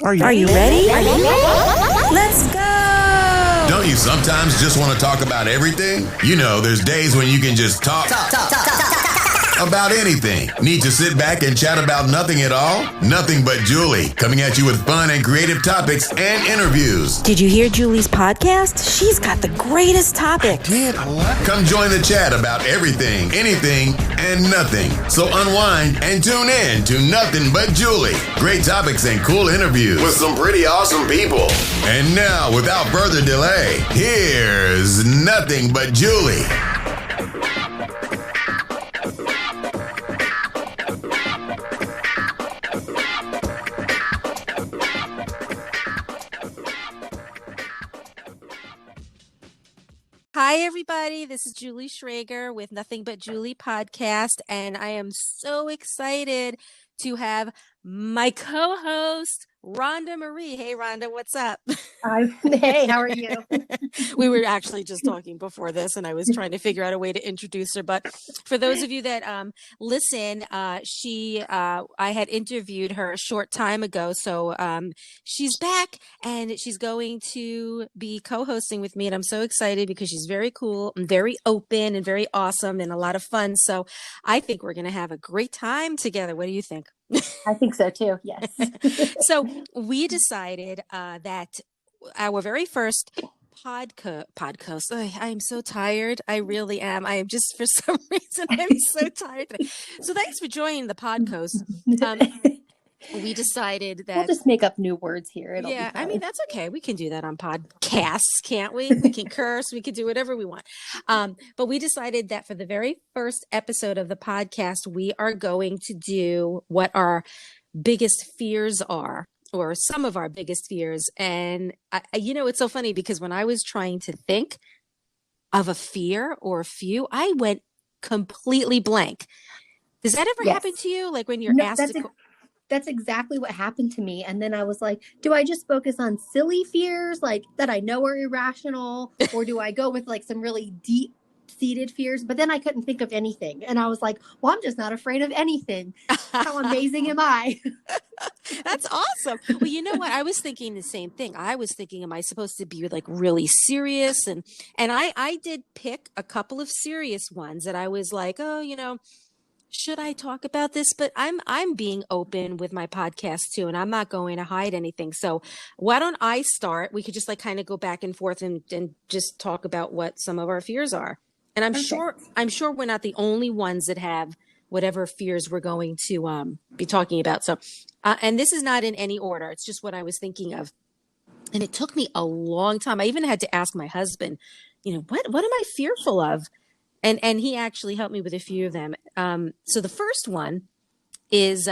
Are you ready? Let's go! Don't you sometimes just want to talk about everything? You know, there's days when you can just talk about anything. Need to sit back and chat about nothing at all? Nothing But Julie, coming at you with fun and creative topics and interviews. Did you hear Julie's podcast? She's got the greatest topics. Come join the chat about everything, anything, and nothing. So unwind and tune in to Nothing But Julie. Great topics and cool interviews with some pretty awesome people. And now, without further delay, here's Nothing But Julie. Hi, everybody. This is Julie Schrager with Nothing But Julie podcast, and I am so excited to have my co-host, Rhonda Marie. Hey, Rhonda, what's up? Hey, how are you? We were actually just talking before this, and I was trying to figure out a way to introduce her. But for those of you that listen, I had interviewed her a short time ago. So she's back, and she's going to be co-hosting with me. And I'm so excited because she's very cool and very open and very awesome and a lot of fun. So I think we're going to have a great time together. What do you think? I think so too. Yes. So we decided that our very first podcast. I'm so tired. I really am. I am just, for some reason, I'm so tired today. So thanks for joining the podcast. We decided that we'll just make up new words here. Yeah, I mean, that's okay. We can do that on podcasts, can't we? We can curse. We can do whatever we want. But we decided that for the very first episode of the podcast, we are going to do what our biggest fears are, or some of our biggest fears. And, it's so funny because when I was trying to think of a fear or a few, I went completely blank. Does that ever happen to you? Like when you're asked That's exactly what happened to me. And then I was like, do I just focus on silly fears like that I know are irrational? Or do I go with like some really deep-seated fears? But then I couldn't think of anything. And I was like, well, I'm just not afraid of anything. How amazing am I? That's awesome. Well, you know what? I was thinking the same thing. I was thinking, am I supposed to be like really serious? And I did pick a couple of serious ones that I was like, should I talk about this? But I'm being open with my podcast too, and I'm not going to hide anything. So why don't I start? We could just like kind of go back and forth and just talk about what some of our fears are. And I'm sure we're not the only ones that have whatever fears we're going to be talking about. So, and this is not in any order. It's just what I was thinking of. And it took me a long time. I even had to ask my husband, what am I fearful of? And he actually helped me with a few of them. So the first one is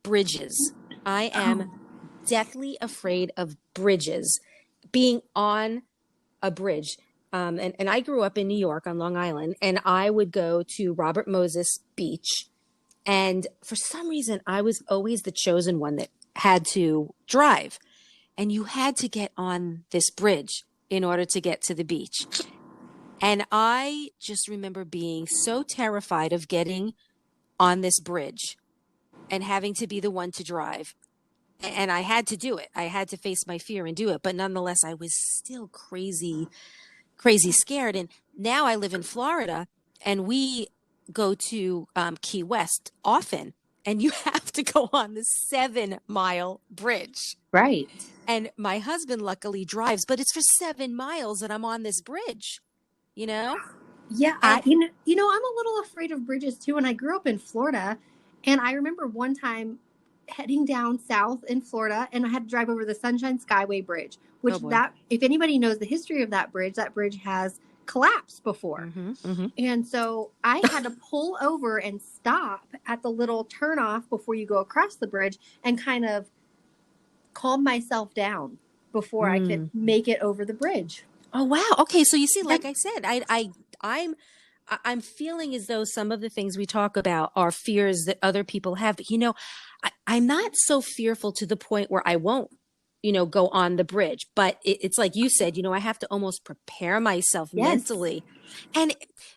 bridges. I am deathly afraid of bridges, being on a bridge. And I grew up in New York on Long Island, and I would go to Robert Moses Beach. And for some reason, I was always the chosen one that had to drive. And you had to get on this bridge in order to get to the beach. And I just remember being so terrified of getting on this bridge and having to be the one to drive. And I had to do it. I had to face my fear and do it. But nonetheless, I was still crazy scared. And now I live in Florida, and we go to Key West often. And you have to go on the 7-mile bridge. Right. And my husband luckily drives, but it's for 7 miles that I'm on this bridge. Yeah, I'm a little afraid of bridges too. And I grew up in Florida, and I remember one time heading down south in Florida, and I had to drive over the Sunshine Skyway Bridge, which if anybody knows the history of that bridge has collapsed before. And so I had to pull over and stop at the little turnoff before you go across the bridge and kind of calm myself down before I could make it over the bridge. Oh, wow. Okay. So you see, like I said, I'm feeling as though some of the things we talk about are fears that other people have. But, I'm not so fearful to the point where I won't, go on the bridge. But it's like you said, I have to almost prepare myself mentally. And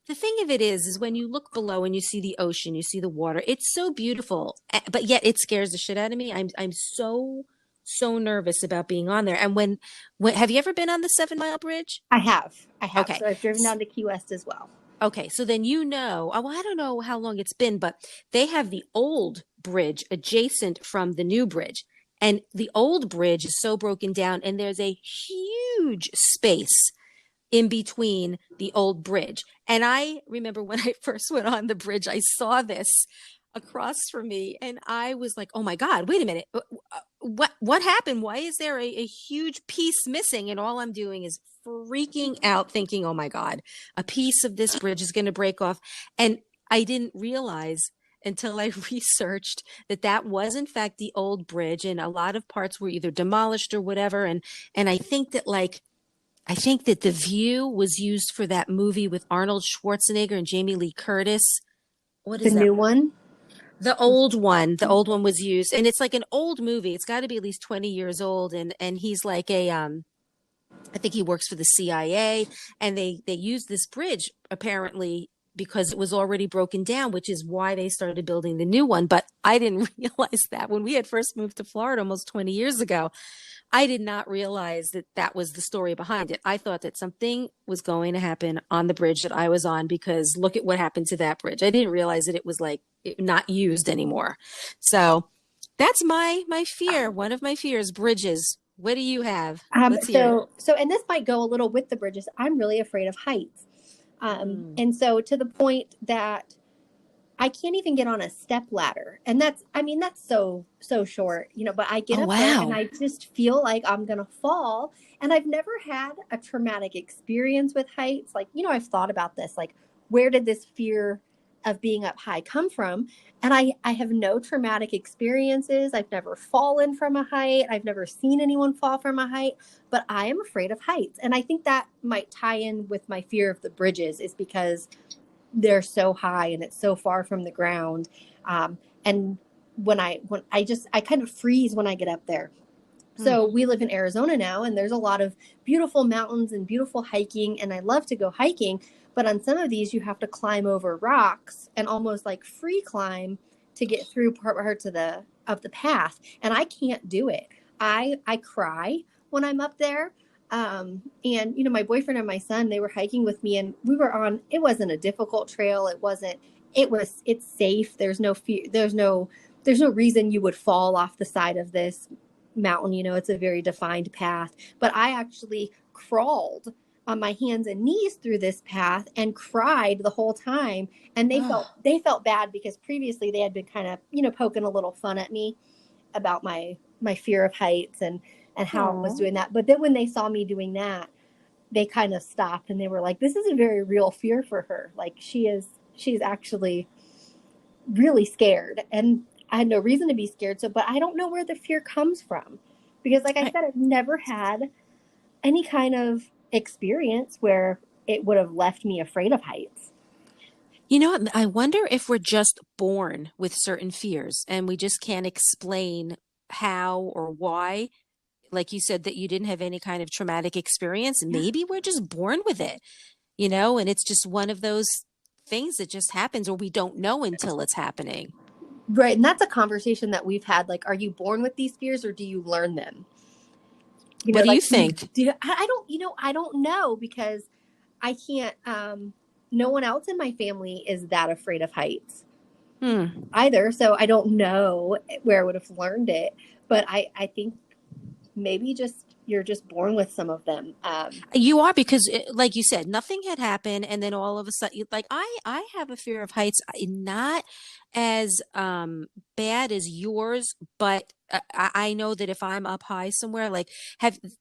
the thing of it is when you look below and you see the ocean, you see the water, it's so beautiful. But yet it scares the shit out of me. I'm so so nervous about being on there. And when have you ever been on the 7 Mile Bridge? I have. Okay. So I've driven down to Key West as well. Okay, so then well, I don't know how long it's been, but they have the old bridge adjacent from the new bridge. And the old bridge is so broken down, and there's a huge space in between the old bridge. And I remember when I first went on the bridge, I saw this across from me, and I was like, oh my God, wait a minute. What happened? Why is there a huge piece missing? And all I'm doing is freaking out, thinking, oh my God, a piece of this bridge is going to break off. And I didn't realize until I researched that was in fact the old bridge, and a lot of parts were either demolished or whatever. And I think that the view was used for that movie with Arnold Schwarzenegger and Jamie Lee Curtis. What is the new one? The old one was used, and it's like an old movie. It's got to be at least 20 years old. And he's like I think he works for the CIA, and they used this bridge apparently because it was already broken down, which is why they started building the new one. But I didn't realize that when we had first moved to Florida almost 20 years ago. I did not realize that was the story behind it. I thought that something was going to happen on the bridge that I was on, because look at what happened to that bridge. I didn't realize that it was not used anymore. So that's my fear. One of my fears, bridges. What do you have? Let's hear it. So, and this might go a little with the bridges. I'm really afraid of heights. And so to the point that I can't even get on a step ladder. And that's so short, but I get up there and I just feel like I'm going to fall. And I've never had a traumatic experience with heights. Like, I've thought about this, like, where did this fear of being up high come from? And I have no traumatic experiences. I've never fallen from a height. I've never seen anyone fall from a height, but I am afraid of heights. And I think that might tie in with my fear of the bridges, is because they're so high and it's so far from the ground. And when I kind of freeze when I get up there. So we live in Arizona now, and there's a lot of beautiful mountains and beautiful hiking. And I love to go hiking, but on some of these you have to climb over rocks and almost like free climb to get through parts of the path. And I can't do it. I cry when I'm up there. And my boyfriend and my son, they were hiking with me, and we were it wasn't a difficult trail. It's safe. There's no fear. There's no reason you would fall off the side of this mountain. It's a very defined path, but I actually crawled on my hands and knees through this path and cried the whole time. And they felt bad, because previously they had been kind of, poking a little fun at me about my fear of heights and how I was doing that. But then when they saw me doing that, they kind of stopped, and they were like, this is a very real fear for her. Like, she's actually really scared. And I had no reason to be scared. But I don't know where the fear comes from, because like I said, I've never had any kind of experience where it would have left me afraid of heights. I wonder if we're just born with certain fears and we just can't explain how or why. Like you said, that you didn't have any kind of traumatic experience. Maybe we're just born with it, and it's just one of those things that just happens, or we don't know until it's happening. Right. And that's a conversation that we've had. Like, are you born with these fears, or do you learn them? What do you think? I don't know, because I can't, no one else in my family is that afraid of heights either. So I don't know where I would have learned it, but I think maybe you're just born with some of them. You are, because like you said, nothing had happened. And then all of a sudden, like I have a fear of heights, not as bad as yours, but I know that if I'm up high somewhere, like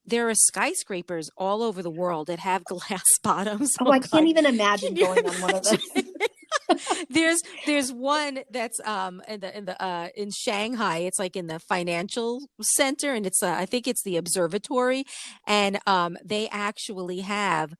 there are skyscrapers all over the world that have glass bottoms. I can't even imagine going on one of those. There's one that's in Shanghai. It's like in the financial center, and it's I think it's the observatory, and they actually have.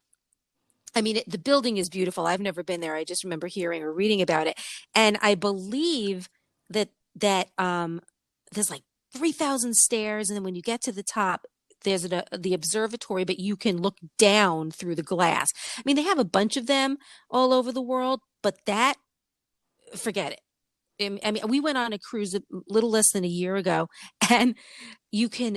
I mean, the building is beautiful. I've never been there. I just remember hearing or reading about it, and I believe that there's like 3,000 stairs, and then when you get to the top, there's the observatory, but you can look down through the glass. I mean, they have a bunch of them all over the world, but forget it. I mean, we went on a cruise a little less than a year ago, and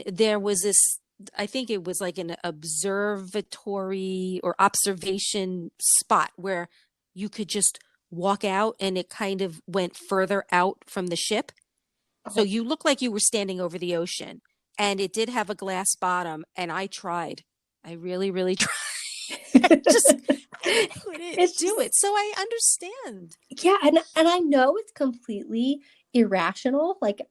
there was this, I think it was like an observatory or observation spot where you could just walk out and it kind of went further out from the ship. So Oh, you look like you were standing over the ocean, and it did have a glass bottom, and I tried. I really, really tried. I just I couldn't it's do just, it. So I understand. yeah, and I know it's completely irrational, like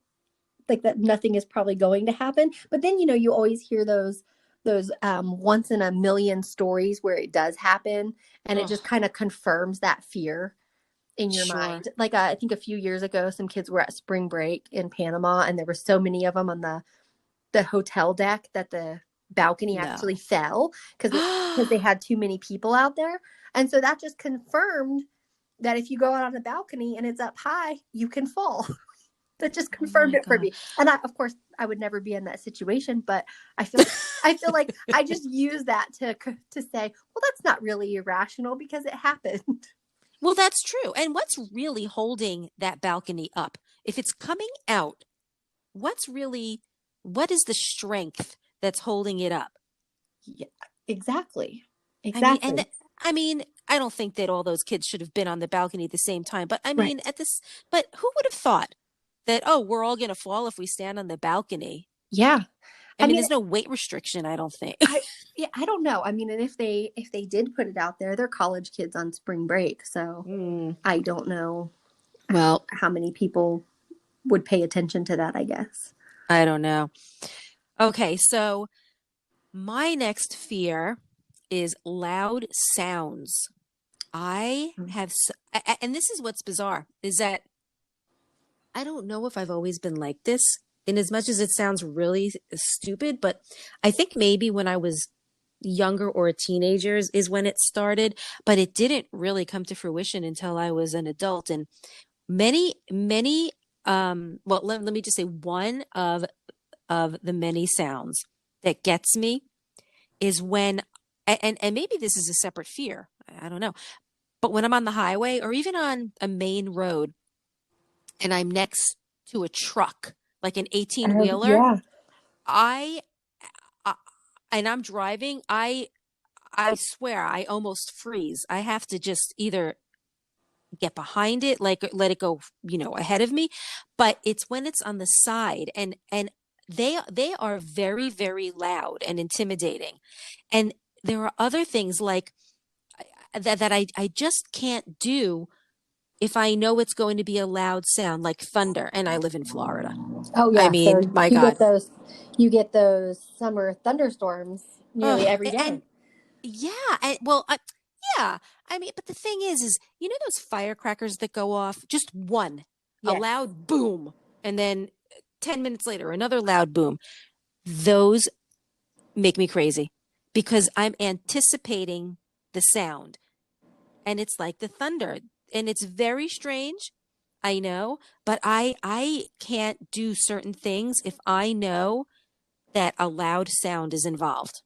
that nothing is probably going to happen. But then, you always hear those once in a million stories where it does happen, and it just Oh, kind of confirms that fear in your sure. mind. Like I think a few years ago, some kids were at spring break in Panama, and there were so many of them on the hotel deck that the balcony No. actually fell because they had too many people out there. And so that just confirmed that if you go out on the balcony and it's up high, you can fall. That just Oh confirmed my it for God. me. And of course, I would never be in that situation, but I feel like I just use that to say, well, that's not really irrational because it happened. Well, that's true. And what's really holding that balcony up? If it's coming out, what is the strength that's holding it up? Yeah, exactly. I mean, and Exactly. I mean, I don't think that all those kids should have been on the balcony at the same time, but I mean, Right. but who would have thought that, oh, we're all going to fall if we stand on the balcony? Yeah. I I mean, mean, there's no weight restriction, I don't think. I yeah, I don't know. I mean, and if they did put it out there, they're college kids on spring break, so Mm, I don't know well, how many people would pay attention to that, I guess. I don't know. Okay, so my next fear is loud sounds. I have, and this is what's bizarre, is that I don't know if I've always been like this, in as much as it sounds really stupid, but I think maybe when I was younger or a teenager is when it started, but it didn't really come to fruition until I was an adult. And many, well, let me just say one of the many sounds that gets me is when, and maybe this is a separate fear. I don't know. But when I'm on the highway or even on a main road and I'm next to a truck, like an 18 Oh, wheeler, yeah. I, I and I'm driving, I swear I almost freeze. I have to just either get behind it, like let it go, ahead of me. But it's when it's on the side and they are very, very loud and intimidating. And there are other things like that I just can't do if I know it's going to be a loud sound like thunder, and I live in Florida. Oh, I yeah. mean, So my you God. get those summer thunderstorms nearly Oh, every day. and yeah, yeah. I mean, but the thing is, those firecrackers that go off, just one, a Yes. loud boom, and then 10 minutes later, another loud boom. Those make me crazy because I'm anticipating the sound, and it's like the thunder, and it's very strange. I know, but I can't do certain things if I know that a loud sound is involved.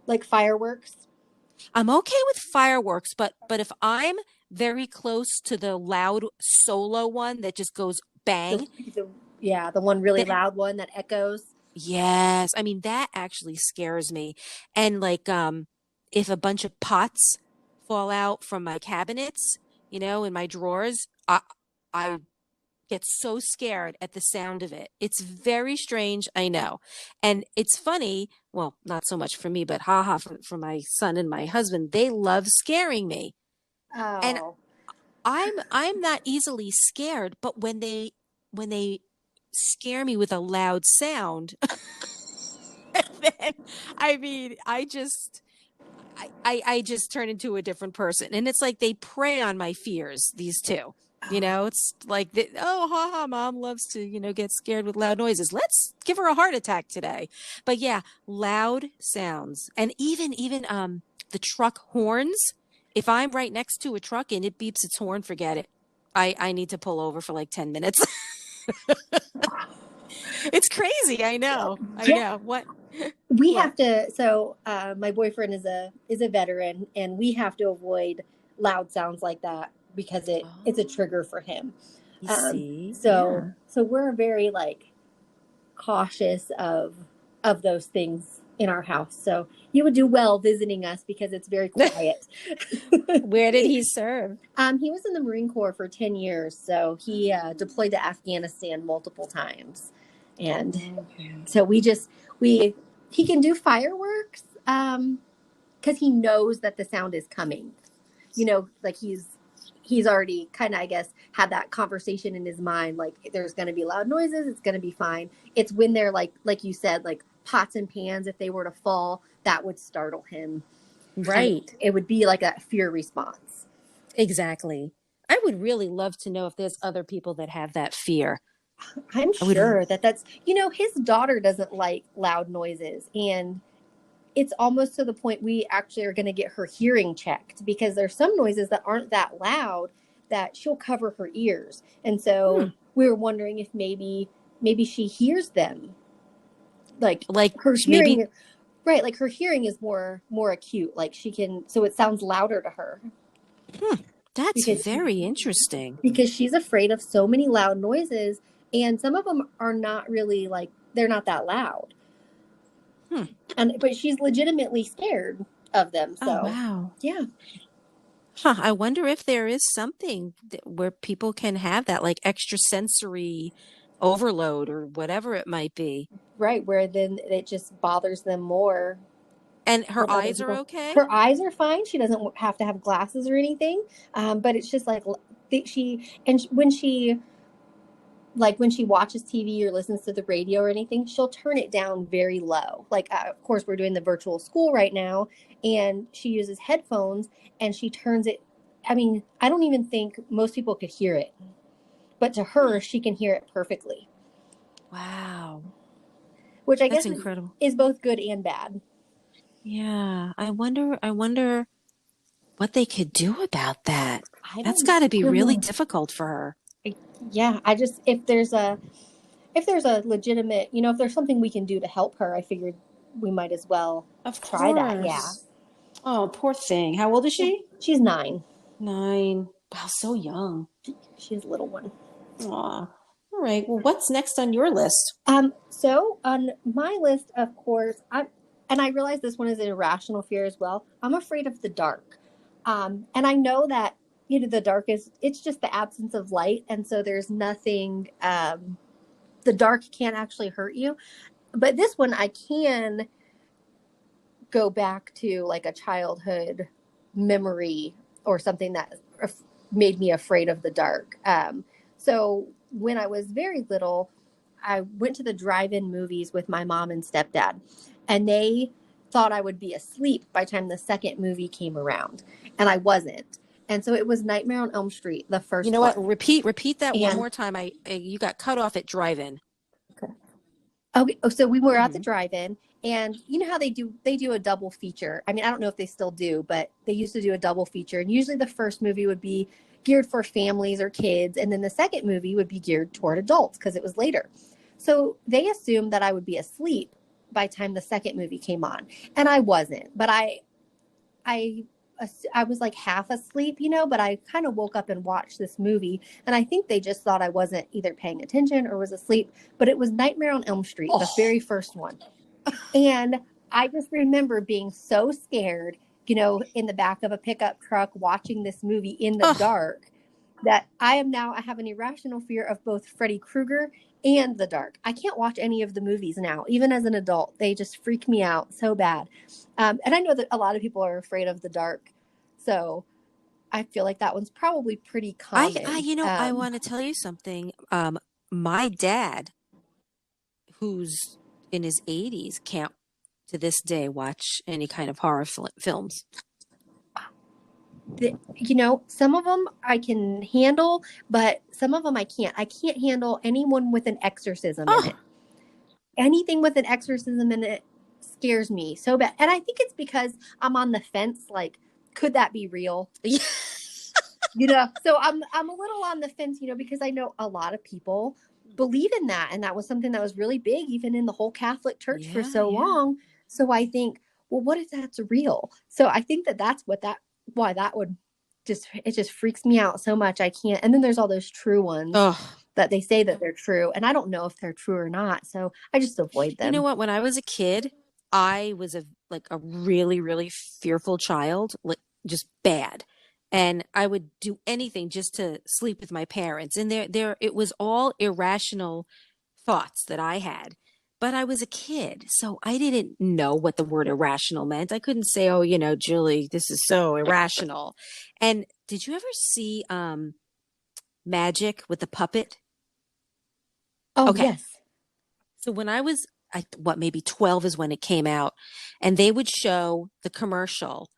Like fireworks. I'm okay with fireworks, but if I'm very close to the loud solo one that just goes The, bang, the yeah, the one really then loud one that echoes. yes, I mean that actually scares me. And like if a bunch of pots fall out from my cabinets, in my drawers, I get so scared at the sound of it. It's very strange, I know. And it's funny, well, not so much for me, but haha for my son and my husband, they love scaring me. And Oh. I'm not easily scared, but when they scare me with a loud sound, then I mean, I just turn into a different person. And it's like they prey on my fears, these two. It's like, oh, haha, mom loves to, get scared with loud noises. Let's give her a heart attack today. But yeah, loud sounds. And even the truck horns. If I'm right next to a truck and it beeps its horn, forget it. I need to pull over for like 10 minutes. It's crazy. I know. I Yeah. know. What? We What? have to, so my boyfriend is a veteran, and we have to avoid loud sounds like that because it's a Oh, trigger for him. You see? So we're very like cautious of those things in our house. So you would do well visiting us because it's very Yeah. quiet. Where did he serve? He was in the Marine Corps for 10 years. So he deployed to Afghanistan multiple times. And so he can do fireworks because he knows that the sound is coming. You know, like he's already kind of, I guess, had that conversation in his mind. Like there's going to be loud noises. It's going to be fine. It's when they're like you said, like pots and pans, if they were to fall, that would startle him. Right. It would be like a fear response. Exactly. I would really love to know if there's other people that have that fear. I'm sure that's, his daughter doesn't like loud noises, and it's almost to the point we actually are going to get her hearing checked because there's some noises that aren't that loud that she'll cover her ears. And so we were wondering if maybe she hears them. Like her hearing, maybe, right. Like her hearing is more acute. Like she can, so it sounds louder to her. That's very interesting. Because she's afraid of so many loud noises, and some of them are not really like, they're not that loud. But she's legitimately scared of them. So, wow. Yeah. I wonder if there is something where people can have that, like extrasensory overload or whatever it might be. Right. Where then it just bothers them more. And her eyes are okay? Her eyes are fine. She doesn't have to have glasses or anything. But it's just like when she watches TV or listens to the radio or anything, she'll turn it down very low. Like, of course, we're doing the virtual school right now, and she uses headphones, and she turns it. I mean, I don't even think most people could hear it. But to her, she can hear it perfectly. Wow. Which I guess incredible. Is both good and bad. Yeah. I wonder what they could do about that. That's got to be really difficult for her. Yeah, if there's a legitimate, if there's something we can do to help her, I figured we might as well try that. Yeah. Oh, poor thing. How old is she? She's 9. 9. Wow, so young. She's a little one. Aw. All right. Well, what's next on your list? So on my list, of course, I realize this one is an irrational fear as well. I'm afraid of the dark. And I know that the dark it's just the absence of light. And so there's nothing, the dark can't actually hurt you. But this one, I can go back to like a childhood memory or something that made me afraid of the dark. So when I was very little, I went to the drive-in movies with my mom and stepdad, and they thought I would be asleep by the time the second movie came around, and I wasn't. And so it was Nightmare on Elm Street, the first one. You know what? Repeat that one more time. You got cut off at drive-in. Okay. So we were at the drive-in, and you know how they do a double feature. I mean, I don't know if they still do, but they used to do a double feature. And usually the first movie would be geared for families or kids, and then the second movie would be geared toward adults because it was later. So they assumed that I would be asleep by the time the second movie came on, and I wasn't. But I was like half asleep, but I kind of woke up and watched this movie, and I think they just thought I wasn't either paying attention or was asleep, but it was Nightmare on Elm Street, the very first one. And I just remember being so scared, in the back of a pickup truck watching this movie in the dark, that I have an irrational fear of both Freddy Krueger and the dark. I can't watch any of the movies now, even as an adult. They just freak me out so bad. And I know that a lot of people are afraid of the dark. So I feel like that one's probably pretty common. I want to tell you something. My dad, who's in his 80s, can't to this day watch any kind of horror films. Some of them I can handle, but some of them I can't. I can't handle anyone with an exorcism in it. Anything with an exorcism in it scares me so bad. And I think it's because I'm on the fence. Like, could that be real? So I'm a little on the fence, because I know a lot of people believe in that. And that was something that was really big, even in the whole Catholic Church for so long. So I think, well, what if that's real? So I think that's why that would just freaks me out so much. I can't. And then there's all those true ones Oh, that they say that they're true, and I don't know if they're true or not. So I just avoid you know them. what? When I was a kid, I was a really, really fearful child, like just bad. And I would do anything just to sleep with my parents. And it was all irrational thoughts that I had. But I was a kid, so I didn't know what the word irrational meant. I couldn't say, "Oh, Julie, this is so irrational." And did you ever see Magic with the puppet? Oh, Okay. yes. So when I was, maybe 12 is when it came out, and they would show the commercial.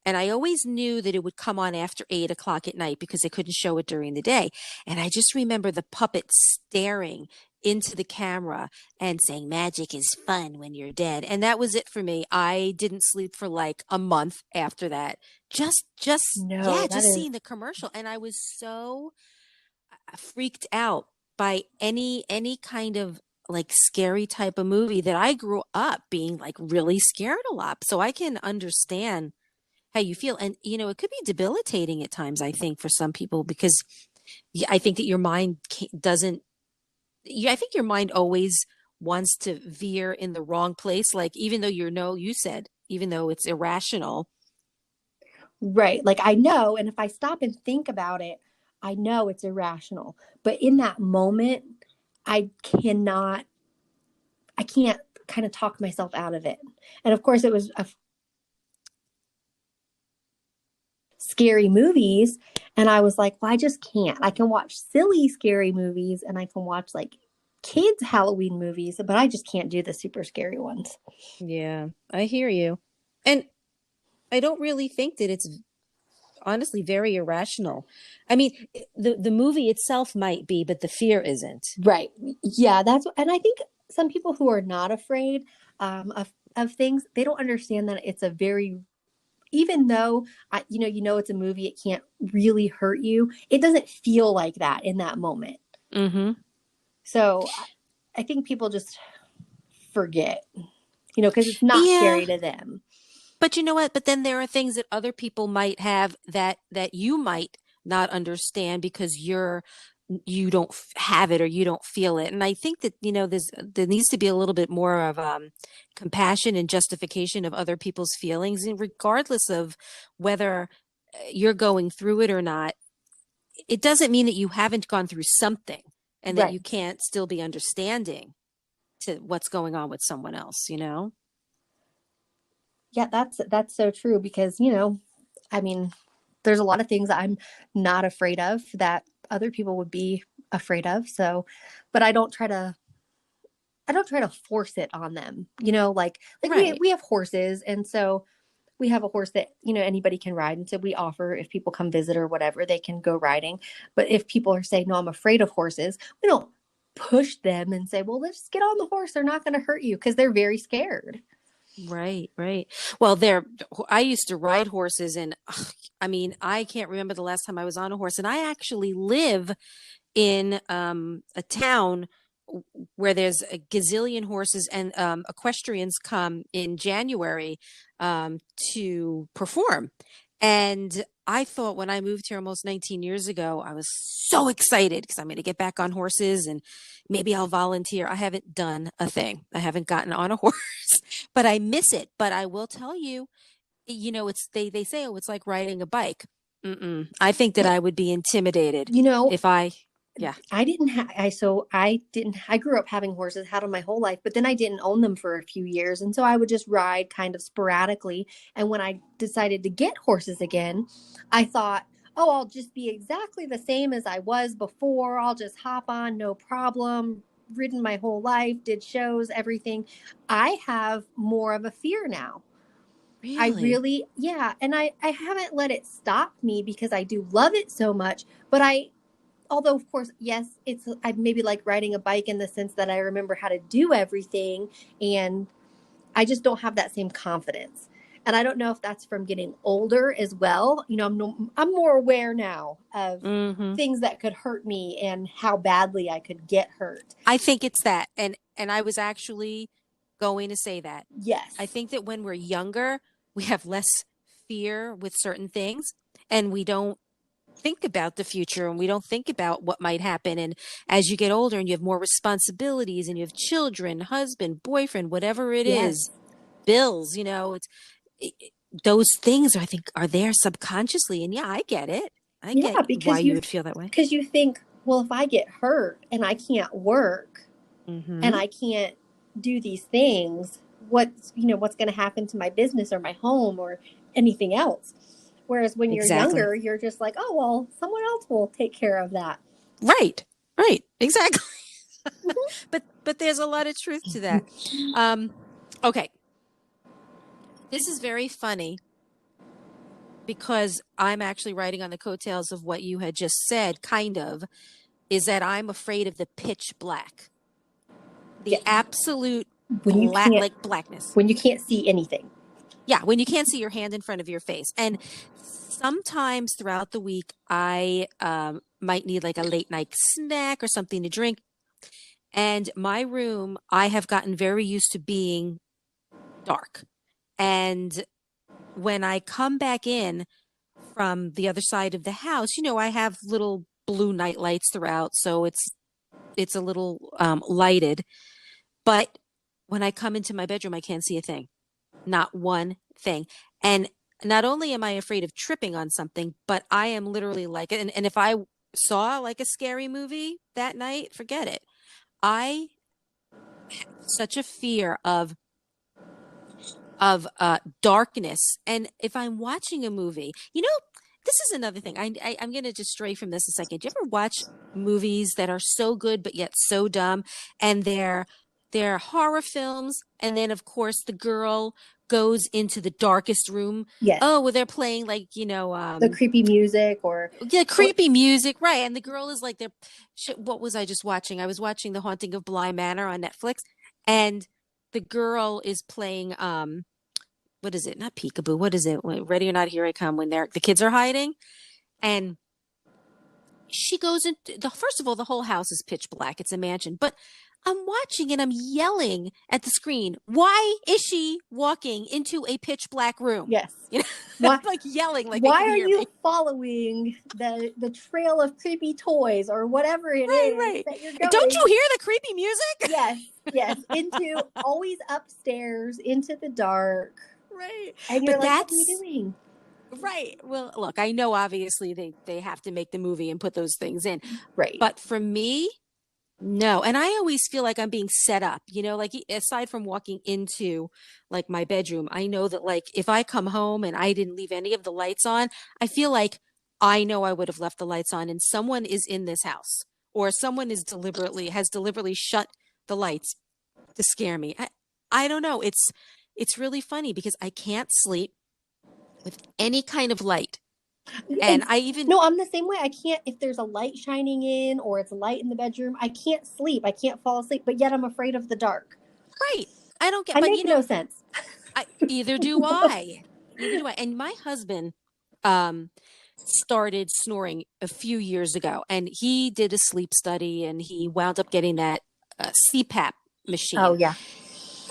And I always knew that it would come on after 8 o'clock at night because they couldn't show it during the day. And I just remember the puppet staring into the camera and saying, "Magic is fun when you're dead." And that was it for me. I didn't sleep for like a month after that. No, Yeah, that just is seeing the commercial. And I was so freaked out by any kind of like scary type of movie that I grew up being like really scared a lot. So I can understand how you feel. And it could be debilitating at times, I think, for some people, because I think that your mind doesn't I think your mind always wants to veer in the wrong place, like even though you said even though it's irrational. right. Like I know, and if I stop and think about it, I know it's irrational. But in that moment, I cannot, I can't kind of talk myself out of it. And of course, it was a scary movies. And I was like, well, I just can't. I can watch silly, scary movies and I can watch like kids' Halloween movies, but I just can't do the super scary ones. Yeah, I hear you. And I don't really think that it's honestly very irrational. I mean, the movie itself might be, but the fear isn't. Right. Yeah, and I think some people who are not afraid of things, they don't understand that it's a very, even though it's a movie, it can't really hurt you. It doesn't feel like that in that moment. Mm-hmm. So I think people just forget, because it's not Yeah. scary to them. But you know what? But then there are things that other people might have that you might not understand because you don't have it or you don't feel it. And I think that there needs to be a little bit more of compassion and justification of other people's feelings, and regardless of whether you're going through it or not. It doesn't mean that you haven't gone through something and that you Right. can't still be understanding to what's going on with someone else. Yeah, that's so true because, I mean, there's a lot of things I'm not afraid of that other people would be afraid of. So, but I don't try to force it on them. Like we Right. we have horses, and so we have a horse that anybody can ride, and so we offer if people come visit or whatever, they can go riding. But if people are saying, "No, I'm afraid of horses," we don't push them and say, "Well, let's get on the horse. They're not going to hurt you," because they're very scared. Right, right. Well, I used to ride horses, and ugh, I mean, I can't remember the last time I was on a horse. And I actually live in a town where there's a gazillion horses, and equestrians come in January to perform. And I thought when I moved here almost 19 years ago, I was so excited because I'm going to get back on horses and maybe I'll volunteer. I haven't done a thing. I haven't gotten on a horse, but I miss it. But I will tell you, it's they say, oh, it's like riding a bike. I think that I would be intimidated You know, if I, yeah. I didn't have I didn't I grew up having horses, had them my whole life, but then I didn't own them for a few years, and so I would just ride kind of sporadically. And when I decided to get horses again, I thought, "Oh, I'll just be exactly the same as I was before. I'll just hop on, no problem." Ridden my whole life, did shows, everything. I have more of a fear now. I Really? really, yeah, and I haven't let it stop me because I do love it so much, but although of course yes, I maybe like riding a bike in the sense that I remember how to do everything, and I just don't have that same confidence. And I don't know if that's from getting older as well. I'm more aware now of Hmm. things that could hurt me and how badly I could get hurt. I think it's that. And I was actually going to say that. I Yes. think that when we're younger, we have less fear with certain things. and we don't think about the future, and we don't think about what might happen. And as you get older and you have more responsibilities and you have children, husband, boyfriend, whatever it is, bills, those things I think are there subconsciously. And yeah, I get it. I get why you would feel that way. Because you think, well, if I get hurt and I can't work and I can't do these things, what's going to happen to my business or my home or anything else? Whereas when you're younger, you're just like, oh, well, someone else will take care of that. Right. Exactly. but there's a lot of truth to that. Okay. This is very funny because I'm actually writing on the coattails of what you had just said, kind of, is that I'm afraid of the pitch black. The absolute blackness. When you can't see anything. Yeah, when you can't see your hand in front of your face. And sometimes throughout the week, I might need like a late night snack or something to drink. And my room, I have gotten very used to being dark. And when I come back in from the other side of the house, I have little blue night lights throughout. So it's a little lighted. But when I come into my bedroom, I can't see a thing. Not one thing. And not only am I afraid of tripping on something, but I am literally like it. And if I saw like a scary movie that night, forget it. I have such a fear of darkness. And if I'm watching a movie, this is another thing. I'm going to just stray from this a second. Do you ever watch movies that are so good, but yet so dumb? And they're horror films. And then, of course, the girl goes into the darkest room. Yes. Oh, well, they're playing like, the creepy music creepy music. Right. And the girl is like, what was I just watching? I was watching The Haunting of Bly Manor on Netflix. And the girl is playing, what is it? Not peekaboo. What is it? Ready or Not, Here I Come, when the kids are hiding. And she goes into first of all, the whole house is pitch black. It's a mansion, but I'm watching and I'm yelling at the screen. Why is she walking into a pitch black room? Yes. I'm like yelling. Like, why are you following the trail of creepy toys or whatever it is that you're going? Don't you hear the creepy music? Yes. Into always upstairs, into the dark. Right. And you're like, what are you doing? Right. Well, look, I know obviously they have to make the movie and put those things in. Right. But for me, no. And I always feel like I'm being set up, like aside from walking into like my bedroom, I know that like if I come home and I didn't leave any of the lights on, I feel like I know I would have left the lights on and someone is in this house or someone has deliberately shut the lights to scare me. I don't know. It's really funny because I can't sleep with any kind of light. And I'm the same way. I can't, if there's a light shining in or it's light in the bedroom, I can't sleep. I can't fall asleep, but yet I'm afraid of the dark. Right. I don't get, I make no sense. Either do I. And my husband, started snoring a few years ago and he did a sleep study and he wound up getting that CPAP machine. Oh yeah.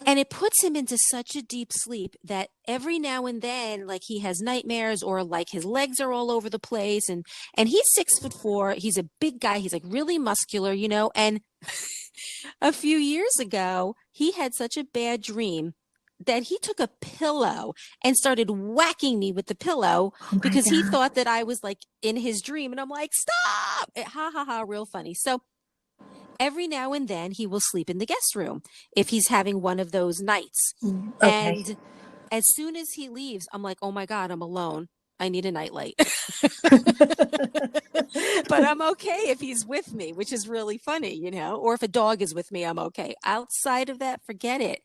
And it puts him into such a deep sleep that every now and then, like he has nightmares or like his legs are all over the place. And he's 6'4". He's a big guy. He's like really muscular, and a few years ago, he had such a bad dream that he took a pillow and started whacking me with the pillow because he thought that I was like in his dream. And I'm like, stop! Ha ha ha, real funny. So every now and then he will sleep in the guest room if he's having one of those nights. Okay. And as soon as he leaves, I'm like, oh my God, I'm alone. I need a nightlight. But I'm okay if he's with me, which is really funny, or if a dog is with me, I'm okay. Outside of that, forget it.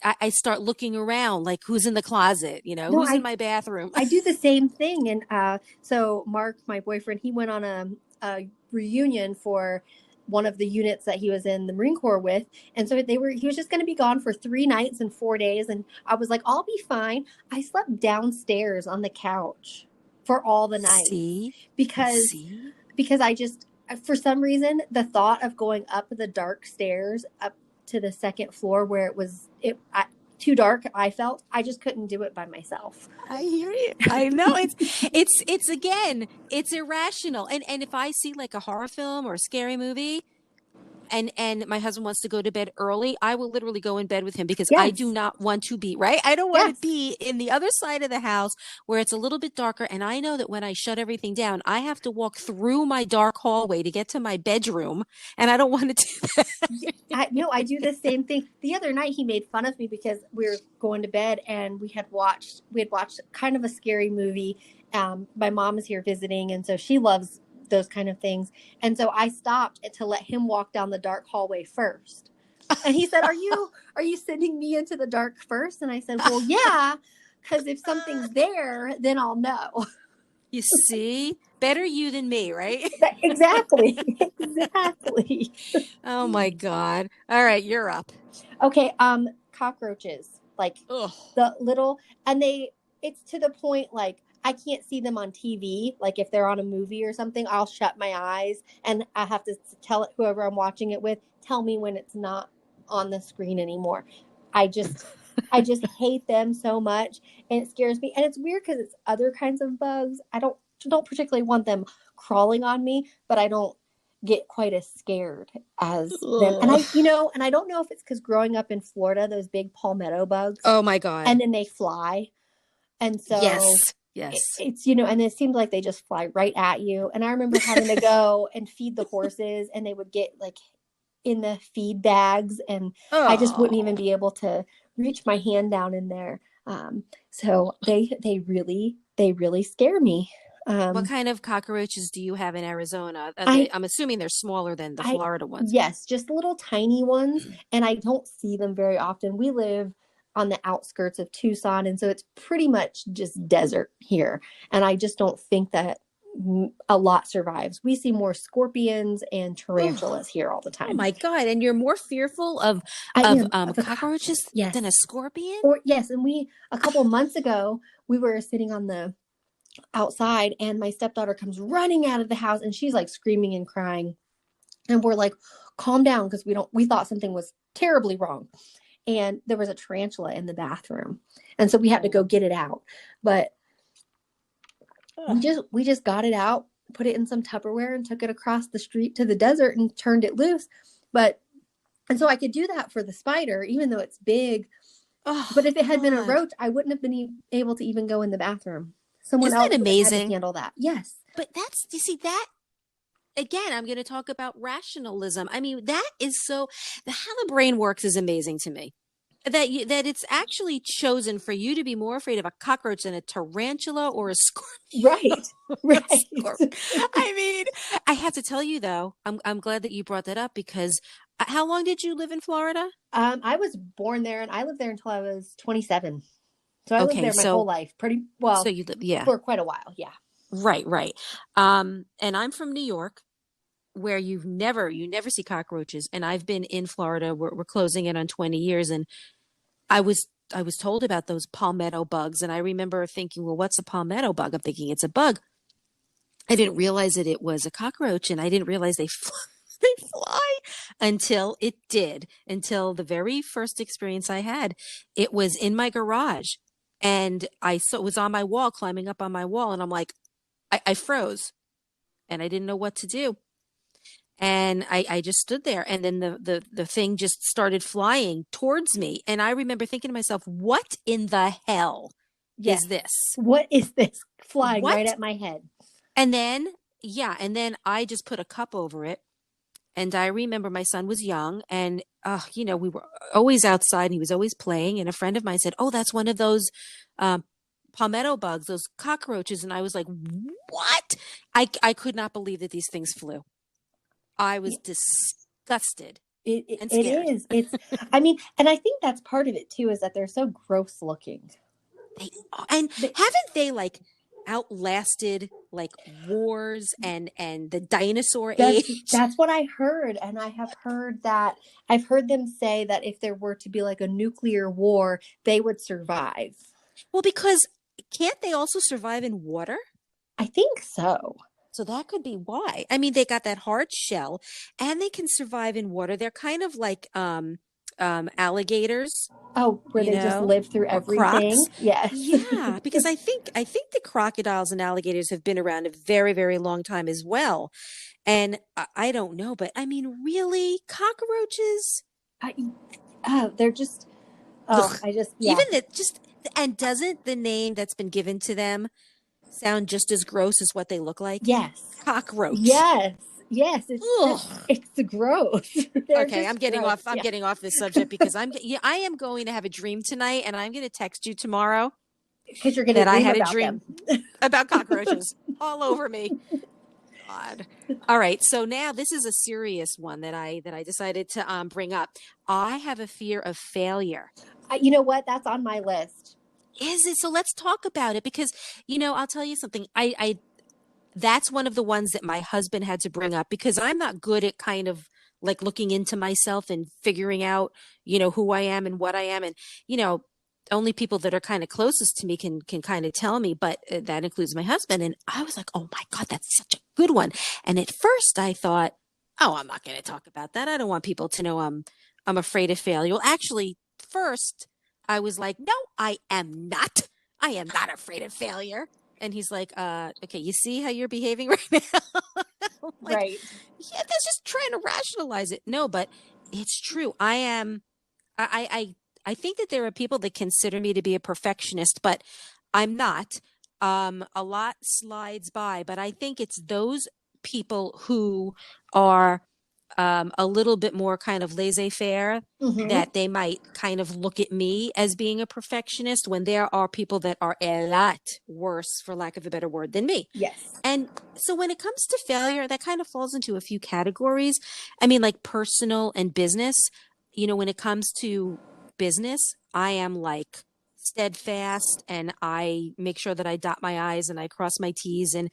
I start looking around like who's in the closet, who's in my bathroom. I do the same thing. And so Mark, my boyfriend, he went on a reunion for one of the units that he was in the Marine Corps with. And so he was just going to be gone for 3 nights and 4 days. And I was like, I'll be fine. I slept downstairs on the couch for all the nights. Because I just, for some reason, the thought of going up the dark stairs up to the second floor where too dark. I felt I just couldn't do it by myself. I hear you. I know it's again, it's irrational. And if I see like a horror film or a scary movie and my husband wants to go to bed early, I will literally go in bed with him because I do Yes. not want to be, right? I don't want to Yes. be in the other side of the house where it's a little bit darker. And I know that when I shut everything down, I have to walk through my dark hallway to get to my bedroom. And I don't want to do that. I do the same thing. The other night he made fun of me because we were going to bed and we had watched kind of a scary movie. My mom is here visiting, and so she loves those kind of things. And so I stopped to let him walk down the dark hallway first. And he said, are you sending me into the dark first? And I said, well, yeah, because if something's there, then I'll know. You see, better you than me, right? Exactly. Exactly. Oh my God. All right, you're up. Okay. Cockroaches, like Ugh. the little, and it's to the point, like, I can't see them on TV. Like if they're on a movie or something, I'll shut my eyes and I have to tell whoever I'm watching it with, tell me when it's not on the screen anymore. I just hate them so much, and it scares me. And it's weird because it's other kinds of bugs. I don't particularly want them crawling on me, but I don't get quite as scared as them. And I don't know if it's because growing up in Florida, those big palmetto bugs. Oh my God. And then they fly. And so yes. It's, and it seemed like they just fly right at you. And I remember having to go and feed the horses, and they would get like in the feed bags, and I just wouldn't even be able to reach my hand down in there. So they really scare me. What kind of cockroaches do you have in Arizona? I'm assuming they're smaller than the Florida ones. Yes, just little tiny ones, and I don't see them very often. We live on the outskirts of Tucson, and so it's pretty much just desert here, and I just don't think that a lot survives. We see more scorpions and tarantulas here all the time. Oh my God. And you're more fearful of cockroaches than a scorpion? And a couple of months ago, we were sitting on the outside, and my stepdaughter comes running out of the house, and she's like screaming and crying. And we're like, calm down, because we thought something was terribly wrong. And there was a tarantula in the bathroom. And so we had to go get it out. But we just got it out, put it in some Tupperware, and took it across the street to the desert and turned it loose. And so I could do that for the spider, even though it's big. But if it had been a roach, I wouldn't have been able to even go in the bathroom. Someone else would have had to handle that. Yes. But you see that, again, I'm going to talk about rationalism. I mean, how the brain works is amazing to me. That it's actually chosen for you to be more afraid of a cockroach than a tarantula or a scorpion. Right. Right. I mean, I have to tell you though, I'm glad that you brought that up, because how long did you live in Florida? I was born there, and I lived there until I was 27. So I lived there my whole life, pretty well. So you lived, for quite a while, yeah. Right. And I'm from New York, where you never see cockroaches. And I've been in Florida. We're closing in on 20 years, and I was told about those palmetto bugs, and I remember thinking, well, what's a palmetto bug? I'm thinking it's a bug. I didn't realize that it was a cockroach, and I didn't realize they fly until it did. Until the very first experience I had, it was in my garage, and I saw it was on my wall, climbing up on my wall, and I'm like, I froze, and I didn't know what to do. And I just stood there, and then the thing just started flying towards me. And I remember thinking to myself, what in the hell is this? What is this flying right at my head? And then I just put a cup over it. And I remember my son was young, and, we were always outside, and he was always playing. And a friend of mine said, oh, that's one of those palmetto bugs, those cockroaches. And I was like, what? I could not believe that these things flew. I was disgusted. It is. It's, I mean, and I think that's part of it too, is that they're so gross looking. Haven't they like outlasted like wars and the dinosaur age? That's what I heard. And I've heard them say that if there were to be like a nuclear war, they would survive. Well, because can't they also survive in water? I think so. So that could be why. I mean, they got that hard shell, and they can survive in water. They're kind of like alligators. Oh, where they just live through or everything. crocs. Yes. Yeah, because I think the crocodiles and alligators have been around a very, very long time as well. And I don't know, but I mean, really, cockroaches? I, they're just, Ugh. yeah. Even that just and doesn't the name that's been given to them sound just as gross as what they look like? Yes. Cockroach. Yes. Yes. Ugh. It's gross. They're Okay, I'm just getting gross. off. I'm getting off this subject because I am going to have a dream tonight, and I'm going to text you tomorrow Because you're going to that I dream had a about dream them. about cockroaches all over me. God. All right, so now this is a serious one that I decided to bring up. I have a fear of failure. You know what? That's on my list. Is it? So let's talk about it because I'll tell you something. I that's one of the ones that my husband had to bring up because I'm not good at kind of like looking into myself and figuring out, who I am and what I am. And, only people that are kind of closest to me can kind of tell me, but that includes my husband. And I was like, oh my God, that's such a good one. And at first I thought, oh, I'm not going to talk about that. I don't want people to know I'm afraid of failure. Well, actually, first I was like, no, I am not. I am not afraid of failure. And he's like, okay, you see how you're behaving right now? Like, right. yeah, that's just trying to rationalize it. No, but it's true. I think that there are people that consider me to be a perfectionist, but I'm not. A lot slides by, but I think it's those people who are a little bit more kind of laissez-faire, Mm-hmm. that they might kind of look at me as being a perfectionist when there are people that are a lot worse, for lack of a better word, than me. Yes. And so when it comes to failure, that kind of falls into a few categories. I mean, like personal and business. When it comes to business, I am like steadfast and I make sure that I dot my I's and I cross my T's, and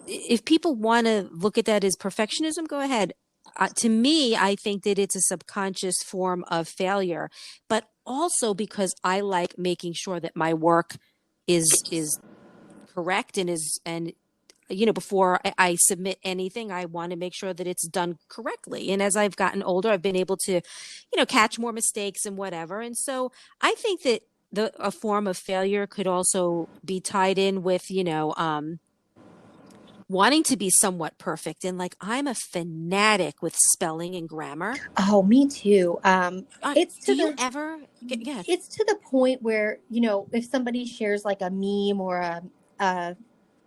if people want to look at that as perfectionism, go ahead. To me, I think that it's a subconscious form of failure, but also because I like making sure that my work is correct and before I submit anything, I want to make sure that it's done correctly. And as I've gotten older, I've been able to, catch more mistakes and whatever. And so I think that a form of failure could also be tied in with, wanting to be somewhat perfect. And like, I'm a fanatic with spelling and grammar. Oh, me too. It's to Do you the ever yeah. it's to the point where, if somebody shares like a meme or a